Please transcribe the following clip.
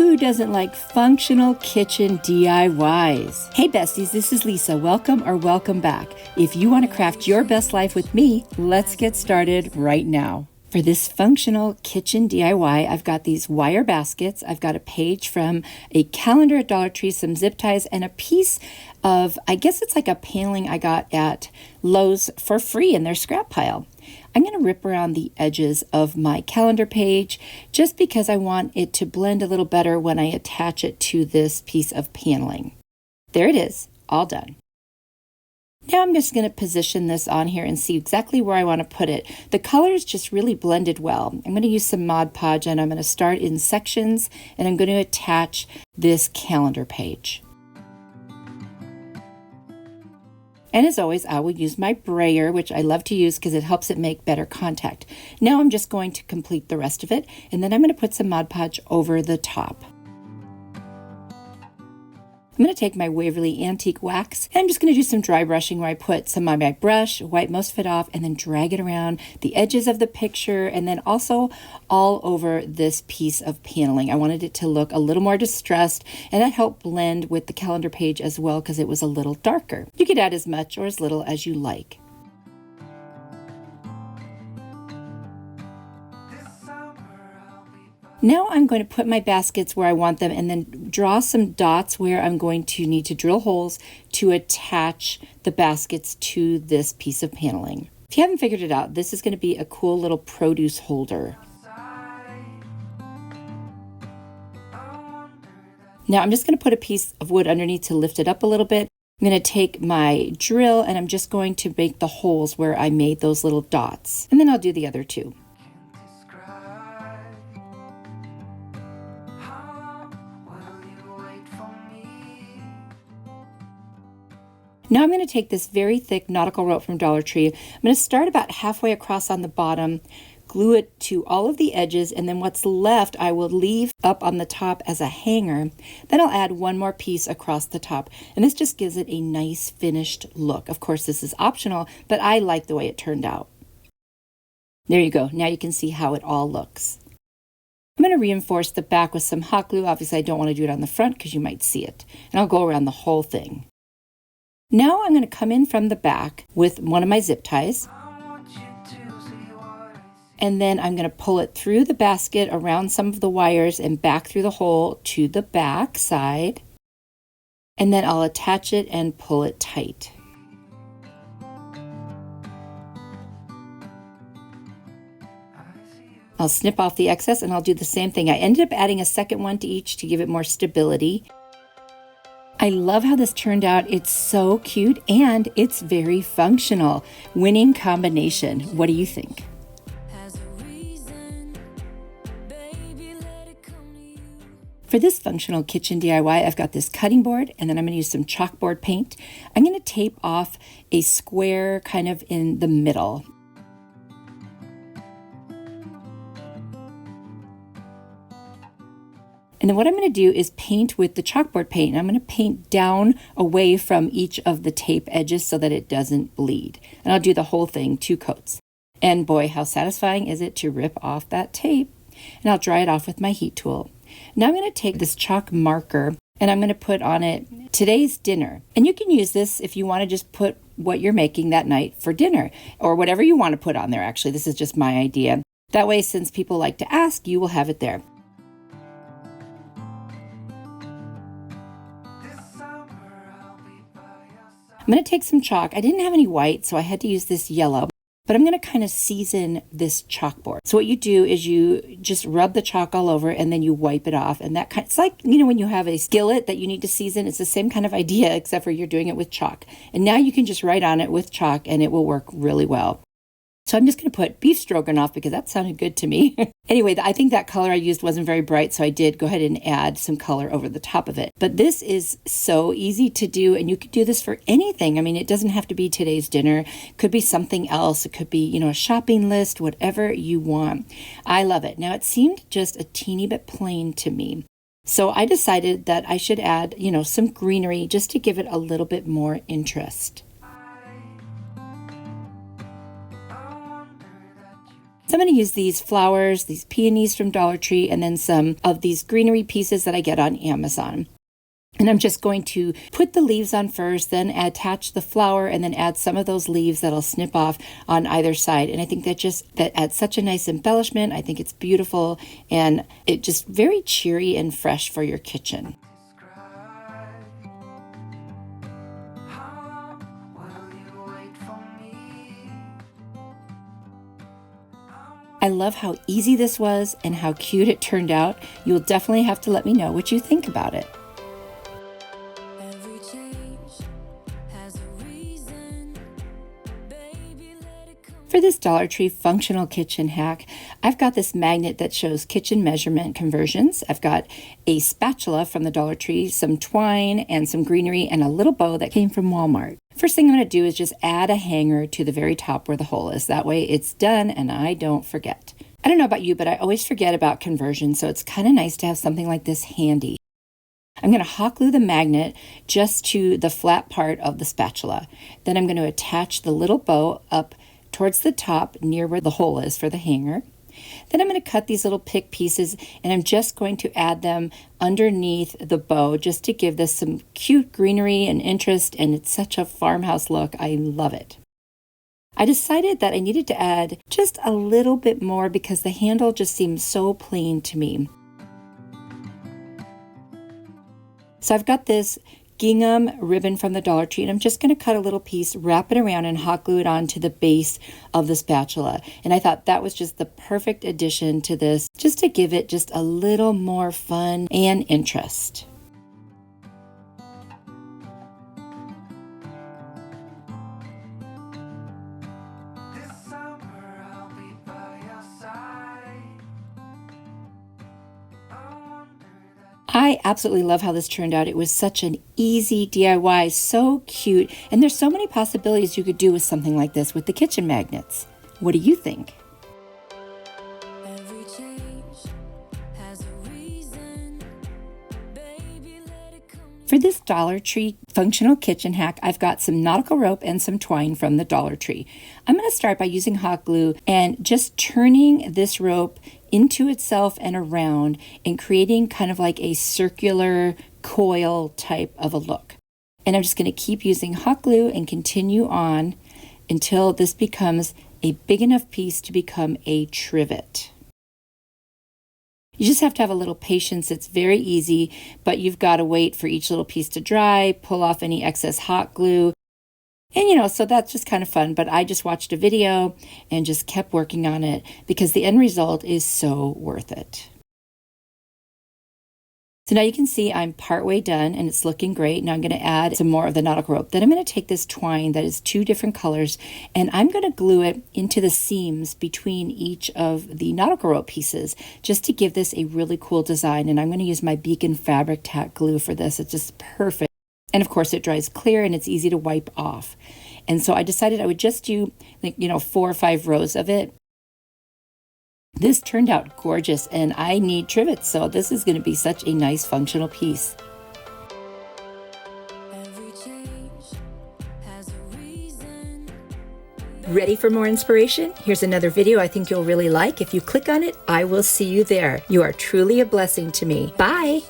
Who doesn't like functional kitchen DIYs? Hey besties, this is Lisa. Welcome or welcome back. If you want to craft your best life with me, let's get started right now. For this functional kitchen DIY, I've got these wire baskets. I've got a page from a calendar at Dollar Tree, some zip ties, and a piece of, I guess it's like a paneling I got at Lowe's for free in their scrap pile. I'm going to rip around the edges of my calendar page just because I want it to blend a little better when I attach it to this piece of paneling. There it is, all done. Now I'm just going to position this on here and see exactly where I want to put it. The colors just really blended well. I'm going to use some Mod Podge and I'm going to start in sections and I'm going to attach this calendar page. And as always, I will use my brayer, which I love to use because it helps it make better contact. Now I'm just going to complete the rest of it and then I'm going to put some Mod Podge over the top. I'm going to take my Waverly Antique Wax and I'm just going to do some dry brushing where I put some on my brush, wipe most of it off, and then drag it around the edges of the picture and then also all over this piece of paneling. I wanted it to look a little more distressed and that helped blend with the calendar page as well because it was a little darker. You could add as much or as little as you like. Now I'm going to put my baskets where I want them and then draw some dots where I'm going to need to drill holes to attach the baskets to this piece of paneling. If you haven't figured it out, this is going to be a cool little produce holder. Now I'm just going to put a piece of wood underneath to lift it up a little bit. I'm going to take my drill and I'm just going to make the holes where I made those little dots. And then I'll do the other two. Now I'm going to take this very thick nautical rope from Dollar Tree. I'm going to start about halfway across on the bottom, glue it to all of the edges, and then what's left I will leave up on the top as a hanger. Then I'll add one more piece across the top, and this just gives it a nice finished look. Of course, this is optional, but I like the way it turned out. There you go. Now you can see how it all looks. I'm going to reinforce the back with some hot glue. Obviously, I don't want to do it on the front because you might see it. And I'll go around the whole thing. Now I'm going to come in from the back with one of my zip ties. And then I'm going to pull it through the basket around some of the wires and back through the hole to the back side. And then I'll attach it and pull it tight. I'll snip off the excess and I'll do the same thing. I ended up adding a second one to each to give it more stability. I love how this turned out. It's so cute and it's very functional. Winning combination. What do you think? For this functional kitchen DIY, I've got this cutting board and then I'm going to use some chalkboard paint. I'm going to tape off a square kind of in the middle. And then what I'm going to do is paint with the chalkboard paint. And I'm going to paint down away from each of the tape edges so that it doesn't bleed. And I'll do the whole thing, 2 coats. And boy, how satisfying is it to rip off that tape? And I'll dry it off with my heat tool. Now I'm going to take this chalk marker and I'm going to put on it today's dinner. And you can use this if you want to just put what you're making that night for dinner or whatever you want to put on there. Actually, this is just my idea. That way, since people like to ask, you will have it there. I'm going to take some chalk. I didn't have any white, so I had to use this yellow, but I'm going to kind of season this chalkboard. So what you do is you just rub the chalk all over and then you wipe it off. And it's like, when you have a skillet that you need to season, it's the same kind of idea, except for you're doing it with chalk. And now you can just write on it with chalk and it will work really well. So I'm just going to put beef stroganoff because that sounded good to me. Anyway, I think that color I used wasn't very bright, so I did go ahead and add some color over the top of it. But this is so easy to do, and you could do this for anything. I mean, it doesn't have to be today's dinner. It could be something else. It could be, a shopping list, whatever you want. I love it. Now, it seemed just a teeny bit plain to me. So I decided that I should add, some greenery just to give it a little bit more interest. So I'm going to use these flowers, these peonies from Dollar Tree, and then some of these greenery pieces that I get on Amazon. And I'm just going to put the leaves on first, then attach the flower, and then add some of those leaves that I'll snip off on either side. And I think that adds such a nice embellishment. I think it's beautiful, and it just very cheery and fresh for your kitchen. I love how easy this was and how cute it turned out. You'll definitely have to let me know what you think about it. For this Dollar Tree functional kitchen hack, I've got this magnet that shows kitchen measurement conversions. I've got a spatula from the Dollar Tree, some twine and some greenery, and a little bow that came from Walmart. First thing I'm going to do is just add a hanger to the very top where the hole is. That way it's done and I don't forget. I don't know about you, but I always forget about conversion, so it's kind of nice to have something like this handy. I'm going to hot glue the magnet just to the flat part of the spatula. Then I'm going to attach the little bow up towards the top near where the hole is for the hanger. Then I'm going to cut these little pick pieces, and I'm just going to add them underneath the bow just to give this some cute greenery and interest, and it's such a farmhouse look. I love it. I decided that I needed to add just a little bit more because the handle just seems so plain to me. So I've got this gingham ribbon from the Dollar Tree, and I'm just going to cut a little piece, wrap it around, and hot glue it onto the base of the spatula. And I thought that was just the perfect addition to this, just to give it just a little more fun and interest. I absolutely love how this turned out. It was such an easy DIY, so cute, and there's so many possibilities you could do with something like this with the kitchen magnets. What do you think? For this Dollar Tree functional kitchen hack, I've got some nautical rope and some twine from the Dollar Tree. I'm going to start by using hot glue and just turning this rope into itself and around and creating kind of like a circular coil type of a look. And I'm just going to keep using hot glue and continue on until this becomes a big enough piece to become a trivet. You just have to have a little patience. It's very easy, but you've got to wait for each little piece to dry, pull off any excess hot glue. And so that's just kind of fun, but I just watched a video and just kept working on it because the end result is so worth it. So now you can see I'm partway done and it's looking great. Now I'm going to add some more of the nautical rope. Then I'm going to take this twine that is 2 different colors and I'm going to glue it into the seams between each of the nautical rope pieces just to give this a really cool design. And I'm going to use my Beacon Fabric Tack glue for this. It's just perfect. And of course it dries clear and it's easy to wipe off. And so I decided I would just do 4 or 5 rows of it. This turned out gorgeous and I need trivets, so this is going to be such a nice functional piece. Ready for more inspiration? Here's another video I think you'll really like. If you click on it, I will see you there. You are truly a blessing to me. Bye!